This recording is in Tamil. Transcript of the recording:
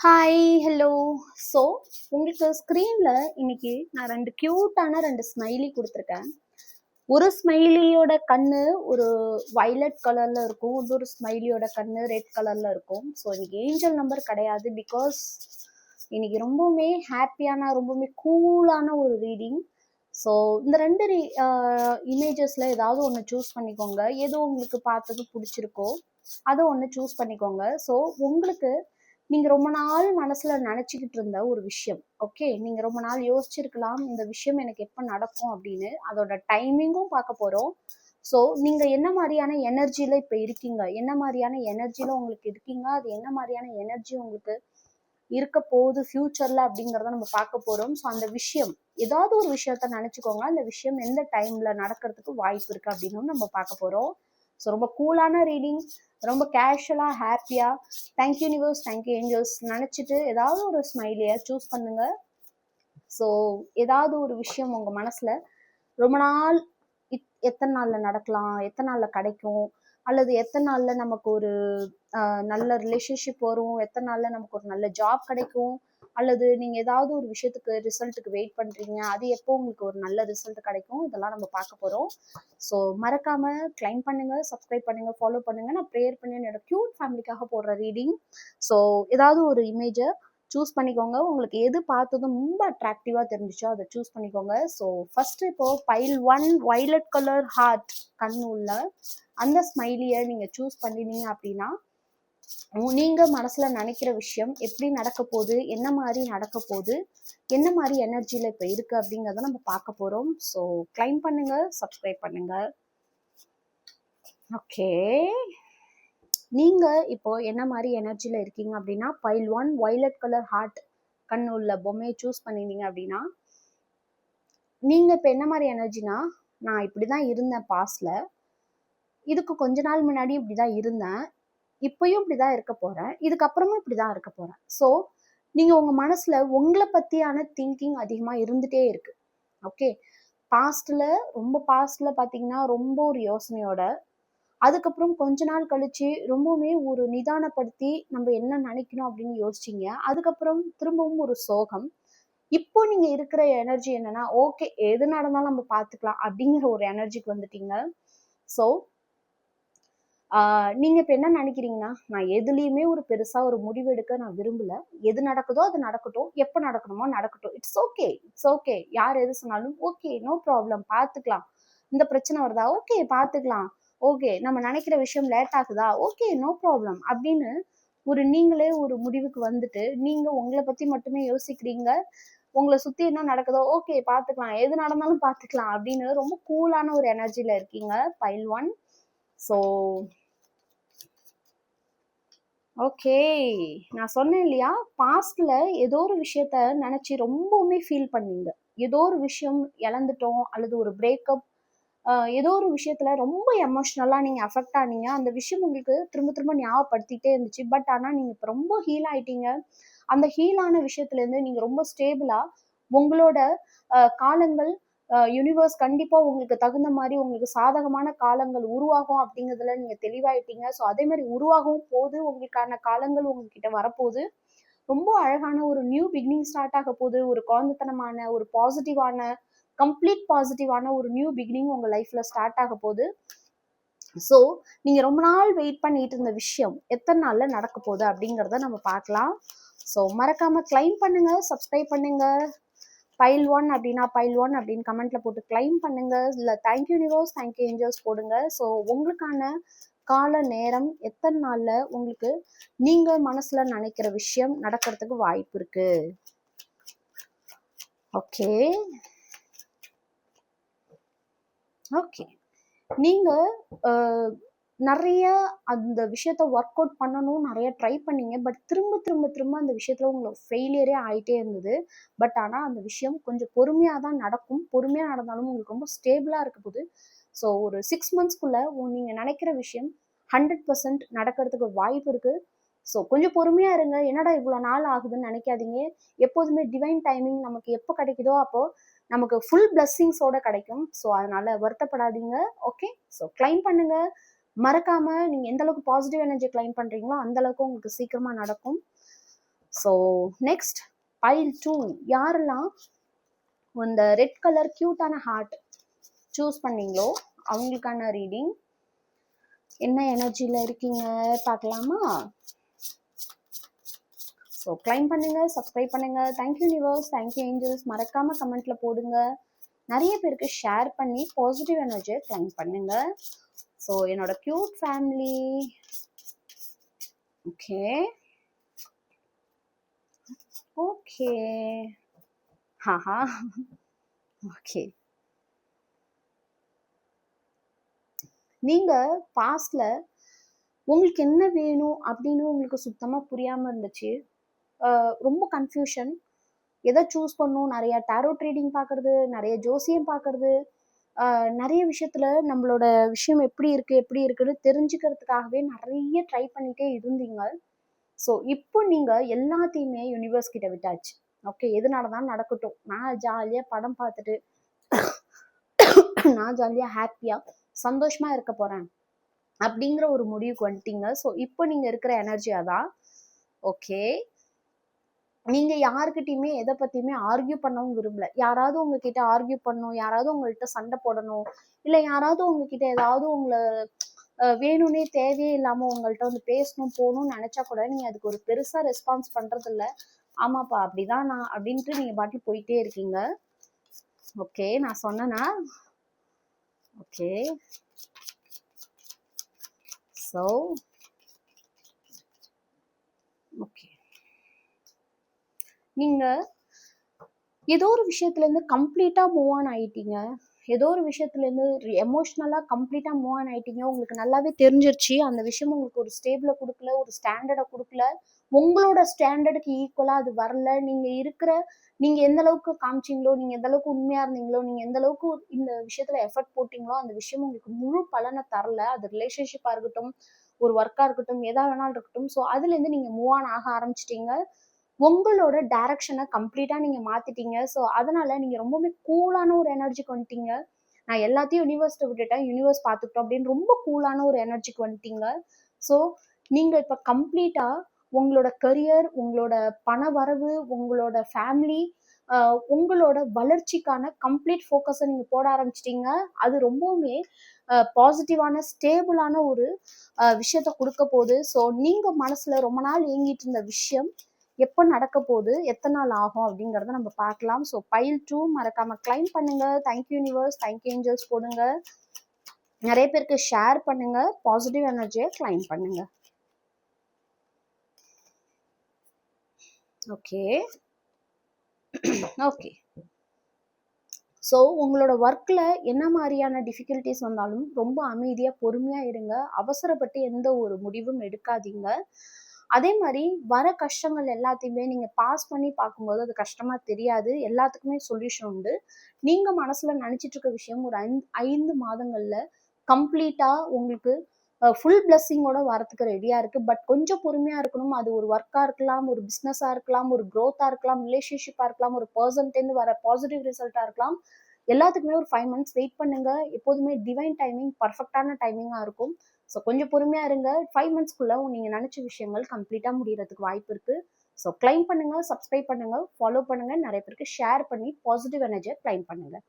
Hi, hello. ஸோ உங்களுக்கு ஸ்க்ரீனில் இன்னைக்கு நான் ரெண்டு ஸ்மைலி கொடுத்துருக்கேன். ஒரு ஸ்மைலியோட கண்ணு ஒரு வயலட் கலரில் இருக்கும், இன்னொரு ஸ்மைலியோட கண்ணு ரெட் கலரில் இருக்கும். ஸோ இன்னைக்கு ஏஞ்சல் நம்பர் கிடையாது, பிகாஸ் இன்னைக்கு ரொம்பவுமே ஹாப்பியான ரொம்பவுமே கூலான ஒரு ரீடிங். ஸோ இந்த ரெண்டு இமேஜஸில் ஏதாவது ஒன்று சூஸ் பண்ணிக்கோங்க. எது உங்களுக்கு பார்த்தது பிடிச்சிருக்கோ அதை ஒன்று சூஸ் பண்ணிக்கோங்க. ஸோ உங்களுக்கு நீங்க ரொம்ப நாள் மனசுல நினைச்சுக்கிட்டு இருந்த ஒரு விஷயம், ஓகே, நீங்க ரொம்ப நாள் யோசிச்சிருக்கலாம் இந்த விஷயம் எனக்கு எப்ப நடக்கும் அப்படின்னு. அதோட டைமிங்கும் பார்க்க போறோம். ஸோ நீங்க என்ன மாதிரியான எனர்ஜில இப்ப இருக்கீங்க, என்ன மாதிரியான எனர்ஜில உங்களுக்கு இருக்கீங்க, அது என்ன மாதிரியான எனர்ஜி உங்களுக்கு இருக்க போகுது ஃபியூச்சர்ல அப்படிங்கிறத நம்ம பார்க்க போறோம். ஸோ அந்த விஷயம், ஏதாவது ஒரு விஷயத்த நினைச்சுக்கோங்க, அந்த விஷயம் எந்த டைம்ல நடக்கிறதுக்கு வாய்ப்பு இருக்கு அப்படின்னு நம்ம பார்க்க போறோம். ஸோ ரொம்ப கூலான ரீடிங், ரொம்ப கேஷுவலா ஹாப்பியா தேங்க்யூ யூனிவர்ஸ், தேங்க்யூ ஏஞ்சல்ஸ் நினைச்சிட்டு ஏதாவது ஒரு ஸ்மைலியை சூஸ் பண்ணுங்க. ஸோ ஏதாவது ஒரு விஷயம் உங்க மனசுல ரொம்ப நாள் எத்தனை நாள்ல நடக்கலாம், எத்தனை நாள்ல கிடைக்கும், அல்லது எத்தனை நாள்ல நமக்கு ஒரு நல்ல ரிலேஷன்ஷிப் வரும், எத்தனை நாள்ல நமக்கு ஒரு நல்ல ஜாப் கிடைக்கும், அல்லது நீங்க ஏதாவது ஒரு விஷயத்துக்கு ரிசல்ட்டுக்கு வெயிட் பண்றீங்க, அது எப்போ உங்களுக்கு ஒரு நல்ல ரிசல்ட் கிடைக்கும், இதெல்லாம் நம்ம பார்க்க போறோம். ஸோ மறக்காம கிளைம் பண்ணுங்க, சப்ஸ்கிரைப் பண்ணுங்க, ஃபாலோ பண்ணுங்க. நான் ப்ரேயர் பண்ணி என்னோட கியூட் ஃபேமிலிக்காக போடுற ரீடிங். ஸோ ஏதாவது ஒரு இமேஜை சூஸ் பண்ணிக்கோங்க. உங்களுக்கு எது பார்த்ததும் ரொம்ப அட்ராக்டிவா தெரிஞ்சிச்சோ அதை சூஸ் பண்ணிக்கோங்க. ஸோ ஃபர்ஸ்ட் இப்போ பைல் 1 வயலட் கலர் ஹார்ட் கண்ணு உள்ள அந்த ஸ்மைலியை நீங்க சூஸ் பண்ணினீங்க அப்படின்னா நீங்க மனசுல நினைக்கிற விஷயம் எப்படி நடக்க போகுது, என்ன மாதிரி நடக்க போகுது, என்ன மாதிரி எனர்ஜில இப்ப இருக்கு அப்படிங்கறத நம்ம பார்க்க போறோம். ஸோ கிளைம் பண்ணுங்க, சப்ஸ்கிரைப் பண்ணுங்க. ஓகே, நீங்க இப்போ என்ன மாதிரி எனர்ஜில இருக்கீங்க அப்படின்னா பைல் 1 வயலட் கலர் ஹார்ட் கண்ணு உள்ள பொம்மையை சூஸ் பண்ணினீங்க அப்படின்னா நீங்க இப்ப என்ன மாதிரி எனர்ஜினா, நான் இப்படிதான் இருந்தேன் பாஸ்ட்ல, இதுக்கு கொஞ்ச நாள் முன்னாடி இப்படிதான் இருந்தேன், இப்பயும் இப்படிதான் இருக்க போறேன், இதுக்கப்புறமும் இப்படிதான் இருக்க போறேன். ஸோ நீங்க உங்க மனசுல உங்களை பத்தியான திங்கிங் அதிகமா இருந்துட்டே இருக்கு. ஓகே, பாஸ்ட்ல பாத்தீங்கன்னா ரொம்ப ஒரு யோசனையோட, அதுக்கப்புறம் கொஞ்ச நாள் கழிச்சு ரொம்பவுமே ஒரு நிதானப்படுத்தி நம்ம என்ன நினைக்கணும் அப்படின்னு யோசிச்சீங்க, அதுக்கப்புறம் திரும்பவும் ஒரு சோகம். இப்போ நீங்க இருக்கிற எனர்ஜி என்னன்னா, ஓகே எது நடந்தாலும் நம்ம பார்த்துக்கலாம் அப்படிங்கிற ஒரு எனர்ஜிக்கு வந்துட்டீங்க. ஸோ நீங்க இப்ப என்ன நினைக்கிறீங்கன்னா, நான் எதுலயுமே ஒரு பெருசா ஒரு முடிவு எடுக்க நான் விரும்பல, எது நடக்குதோ அது நடக்கட்டும், எப்ப நடக்கணுமோ நடக்கட்டும், இட்ஸ் ஓகே, இட்ஸ் ஓகே, யார் எது சொன்னாலும் ஓகே, நோ ப்ராப்ளம், பார்த்துக்கலாம். இந்த பிரச்சனை வருதா, ஓகே பார்த்துக்கலாம், ஓகே நம்ம நினைக்கிற விஷயம் லேட் ஆகுதா, ஓகே நோ ப்ராப்ளம் அப்படின்னு நீங்களே ஒரு முடிவுக்கு வந்துட்டு நீங்க உங்களை பத்தி மட்டுமே யோசிக்கிறீங்க. உங்களை சுத்தி என்ன நடக்குதோ ஓகே பார்த்துக்கலாம், எது நடந்தாலும் பார்த்துக்கலாம் அப்படின்னு ரொம்ப கூலான ஒரு எனர்ஜில இருக்கீங்க பைல் 1. ஸோ ஓகே, நான் சொன்னேன் இல்லையா, பாஸ்ட்ல ஏதோ ஒரு விஷயத்த நினைச்சு ரொம்பவுமே ஃபீல் பண்ணீங்க. ஏதோ ஒரு விஷயம் இழந்துட்டோம், அல்லது ஒரு பிரேக்கப், ஏதோ ஒரு விஷயத்துல ரொம்ப எமோஷ்னலா நீங்க அஃபெக்ட் ஆனீங்க. அந்த விஷயம் உங்களுக்கு திரும்ப திரும்ப ஞாபகப்படுத்திட்டே இருந்துச்சு. பட் ஆனா நீங்க இப்ப ரொம்ப ஹீல் ஆயிட்டீங்க. அந்த ஹீல் ஆன விஷயத்துல இருந்து நீங்க ரொம்ப ஸ்டேபிளா உங்களோட காலங்கள், யூனிவர்ஸ் கண்டிப்பா உங்களுக்கு தகுந்த மாதிரி உங்களுக்கு சாதகமான காலங்கள் உருவாகும் அப்படிங்கிறதுல நீங்க தெளிவாயிட்டீங்க. ஸோ அதே மாதிரி உருவாகவும் போது, உங்களுக்கான காலங்கள் உங்ககிட்ட வரப்போகுது. ரொம்ப அழகான ஒரு நியூ பிகினிங் ஸ்டார்ட் ஆக போகுது. ஒரு குழந்தைத்தனமான ஒரு பாசிட்டிவான கம்ப்ளீட் பாசிட்டிவான ஒரு நியூ பிகினிங் உங்க லைஃப்ல ஸ்டார்ட் ஆக போகுது. ஸோ நீங்க ரொம்ப நாள் வெயிட் பண்ணிட்டு இருந்த விஷயம் எத்தனை நாள்ல நடக்க போகுது அப்படிங்கிறத நம்ம பார்க்கலாம். ஸோ மறக்காம கிளைம் பண்ணுங்க, சப்ஸ்கிரைப் பண்ணுங்க. பைல் 1 அப்படின்னா பைல் 1 அப்படின்னு கமெண்ட்ல போட்டு கிளைம் பண்ணுங்க, இல்லை தேங்க்யூ யூனிவர்ஸ், தேங்க்யூ ஏஞ்சல்ஸ் போடுங்க. ஸோ உங்களுக்கான கால நேரம் எத்தனை நாள்ல உங்களுக்கு நீங்க மனசுல நினைக்கிற விஷயம் நடக்கிறதுக்கு வாய்ப்பு இருக்கு. ஓகே ஓகே, நீங்க நிறைய அந்த விஷயத்த ஒர்க் அவுட் பண்ணணும், நிறைய ட்ரை பண்ணீங்க. பட் திரும்ப திரும்ப திரும்ப அந்த விஷயத்துல உங்களுக்கு ஃபெயிலியரே ஆயிட்டே இருந்தது. பட் ஆனா அந்த விஷயம் கொஞ்சம் பொறுமையா தான் நடக்கும். பொறுமையா நடந்தாலும் உங்களுக்கு ரொம்ப ஸ்டேபிளா இருக்க போகுது. ஸோ ஒரு 6 மந்த்ஸ்க்குள்ள நீங்க நினைக்கிற விஷயம் 100% நடக்கிறதுக்கு வாய்ப்பு இருக்கு. ஸோ கொஞ்சம் பொறுமையா இருங்க. என்னடா இவ்வளோ நாள் ஆகுதுன்னு நினைக்காதீங்க. எப்போதுமே டிவைன் டைமிங் நமக்கு எப்போ கிடைக்குதோ அப்போ நமக்கு ஃபுல் பிளஸ்ஸிங்ஸோட கிடைக்கும். ஸோ அதனால வருத்தப்படாதீங்க. ஓகே, ஸோ கிளைம் பண்ணுங்க. மறக்காம நீங்க எந்த அளவுக்கு பாசிட்டிவ் எனர்ஜி கிளைம் பண்றீங்களோ அந்த அளவுக்கு உங்களுக்கு சீக்கிரமா நடக்கும். ஸோ நெக்ஸ்ட் பைல் 2, யாரெல்லாம் இந்த ரெட் கலர் கியூட்டான ஹார்ட் சூஸ் பண்ணீங்களோ அவங்களுக்கான ரீடிங். என்ன எனர்ஜியில் இருக்கீங்க பார்க்கலாமா? ஸோ கிளைம் பண்ணுங்க, சப்ஸ்கிரைப் பண்ணுங்க. Thank you universe, thank you angels. மறக்காம கமெண்ட்ல போடுங்க. நிறைய பேருக்கு ஷேர் பண்ணி பாசிட்டிவ் எனர்ஜியை கிளைம் பண்ணுங்க. ஸோ என்னோட cute family. Okay okay haha okay. நீங்க பாஸ்ட்ல உங்களுக்கு என்ன வேணும் அப்படின்னு உங்களுக்கு சுத்தமா புரியாம இருந்துச்சு. ரொம்ப கன்ஃபியூஷன், எதை சூஸ் பண்ணும். நிறைய டேரோ ட்ரீடிங் பார்க்கறது, நிறைய ஜோசியம் பார்க்கறது, நிறைய விஷயத்துல நம்மளோட விஷயம் எப்படி இருக்குன்னு தெரிஞ்சுக்கிறதுக்காகவே நிறைய ட்ரை பண்ணிட்டே இருந்தீங்க. ஸோ இப்போ நீங்க எல்லாத்தையுமே யூனிவர்ஸ் கிட்ட விட்டாச்சு. ஓகே, எது நடந்தாலும் நடக்கட்டும், நான் ஜாலியா படம் பார்த்துட்டு நான் ஜாலியா ஹாப்பியா சந்தோஷமா இருக்க போறேன் அப்படிங்கிற ஒரு முடிவுக்கு வந்துட்டீங்க. ஸோ இப்போ நீங்க இருக்கிற எனர்ஜி அதான். ஓகே, நீங்க யாருக்கிட்டையுமே எதை பத்தியுமே ஆர்கியூ பண்ணவும் விரும்பல. யாராவது உங்ககிட்ட ஆர்கியூ பண்ணணும், யாராவது உங்கள்கிட்ட சண்டை போடணும், இல்லை யாராவது உங்ககிட்ட ஏதாவது உங்களை வேணும்னே தேவையே இல்லாம உங்கள்கிட்ட வந்து பேசணும் போகணும்னு நினைச்சா கூட நீங்க அதுக்கு ஒரு பெருசா ரெஸ்பான்ஸ் பண்றது இல்லை. ஆமாப்பா அப்படிதான் நான் அப்படின்ட்டு நீங்க பாட்டி போயிட்டே இருக்கீங்க. ஓகே, நான் சொன்னேன்னா ஓகே. ஸோ ஓகே, நீங்க ஏதோ ஒரு விஷயத்துல இருந்து கம்ப்ளீட்டா மூவ் ஆன் ஆயிட்டீங்க. ஏதோ ஒரு விஷயத்துல இருந்து எமோஷ்னலா கம்ப்ளீட்டா மூவ் ஆன் ஆயிட்டீங்க. உங்களுக்கு நல்லாவே தெரிஞ்சிருச்சு அந்த விஷயம் உங்களுக்கு ஒரு ஸ்டேபிள கொடுக்கல, ஒரு ஸ்டாண்டர்டை கொடுக்கல, உங்களோட ஸ்டாண்டர்டுக்கு ஈக்குவலா அது வரல. நீங்க எந்த அளவுக்கு காமிச்சிங்களோ, நீங்க எந்த அளவுக்கு உண்மையா இருந்தீங்களோ, நீங்க எந்த அளவுக்கு இந்த விஷயத்துல எஃபர்ட் போட்டீங்களோ அந்த விஷயம் உங்களுக்கு முழு பலனை தரல. அது ரிலேஷன்ஷிப்பா இருக்கட்டும், ஒரு ஒர்க்கா இருக்கட்டும், எதா வேணாலும் இருக்கட்டும். ஸோ அதுல இருந்து நீங்க மூவ் ஆன் ஆக ஆரம்பிச்சிட்டீங்க. உங்களோட டைரக்ஷனை கம்ப்ளீட்டா நீங்க மாத்திட்டீங்க. ஸோ அதனால நீங்க ரொம்பவுமே கூலான ஒரு எனர்ஜிக்கு வந்துட்டீங்க. நான் எல்லாத்தையும் யூனிவர்ஸ்ட விட்டுட்டேன், யூனிவர்ஸ் பார்த்துக்கிட்டோம் அப்படின்னு ரொம்ப கூலான ஒரு எனர்ஜிக்கு வந்துட்டீங்க. ஸோ நீங்க இப்ப கம்ப்ளீட்டா உங்களோட கரியர், உங்களோட பண வரவு, உங்களோட ஃபேமிலி, உங்களோட வளர்ச்சிக்கான கம்ப்ளீட் ஃபோக்கஸை நீங்க போட ஆரம்பிச்சிட்டீங்க. அது ரொம்பவுமே பாசிட்டிவான ஸ்டேபிளான ஒரு விஷயத்த கொடுக்க போகுது. ஸோ நீங்க மனசுல ரொம்ப நாள் ஏங்கிட்டு இருந்த விஷயம் எப்போ நடக்க போகுது, எத்தனை நாள் ஆகும் அப்படிங்கிறத நம்ம பார்க்கலாம். ஸோ பைல் 2 மறக்காம கிளைம் பண்ணுங்க. தேங்க்யூ யூனிவர்ஸ், தேங்க்யூ ஏஞ்சல்ஸ் போடுங்க. நிறைய பேருக்கு ஷேர் பண்ணுங்க, பாசிட்டிவ் எனர்ஜியை கிளைம் பண்ணுங்க. Okay okay. ஸோ உங்களோட ஒர்க்கில் என்ன மாதிரியான டிஃபிகல்ட்டிஸ் வந்தாலும் ரொம்ப அமைதியாக பொறுமையாக இருங்க. அவசரப்பட்டு எந்த ஒரு முடிவும் எடுக்காதீங்க. அதே மாதிரி வர கஷ்டங்கள் எல்லாத்தையுமே நீங்கள் பாஸ் பண்ணி பார்க்கும்போது அது கஷ்டமாக தெரியாது. எல்லாத்துக்குமே சொல்யூஷன் உண்டு. நீங்கள் மனசில் நினச்சிட்டு இருக்க விஷயம் ஒரு 5 மாதங்களில் கம்ப்ளீட்டாக உங்களுக்கு ஃபுல் பிளஸ்ஸிங்கோட வரத்துக்கு ரெடியாக இருக்குது. பட் கொஞ்சம் பொறுமையாக இருக்கணும். அது ஒரு ஒர்க்காக இருக்கலாம், ஒரு பிஸ்னஸாக இருக்கலாம், ஒரு க்ரோத்தாக இருக்கலாம், ரிலேஷன்ஷிப்பாக இருக்கலாம், ஒரு பர்சன்டேருந்து வர பாசிட்டிவ் ரிசல்ட்டாக இருக்கலாம். எல்லாத்துக்குமே ஒரு 5 months வெயிட் பண்ணுங்க. எப்போதுமே டிவைன் டைமிங் பர்ஃபெக்டான டைமிங்காக இருக்கும். ஸோ கொஞ்சம் பொறுமையாக இருங்க. 5 monthsக்குள்ளே நீங்கள் நினச்ச விஷயங்கள் கம்ப்ளீட்டாக முடியறதுக்கு வாய்ப்பு இருக்குது. ஸோ கிளைம் பண்ணுங்கள், சப்ஸ்கிரைப் பண்ணுங்கள், ஃபாலோ பண்ணுங்கள், நிறைய பேருக்கு ஷேர் பண்ணி பாசிட்டிவ் எனர்ஜியை கிளைம் பண்ணுங்கள்.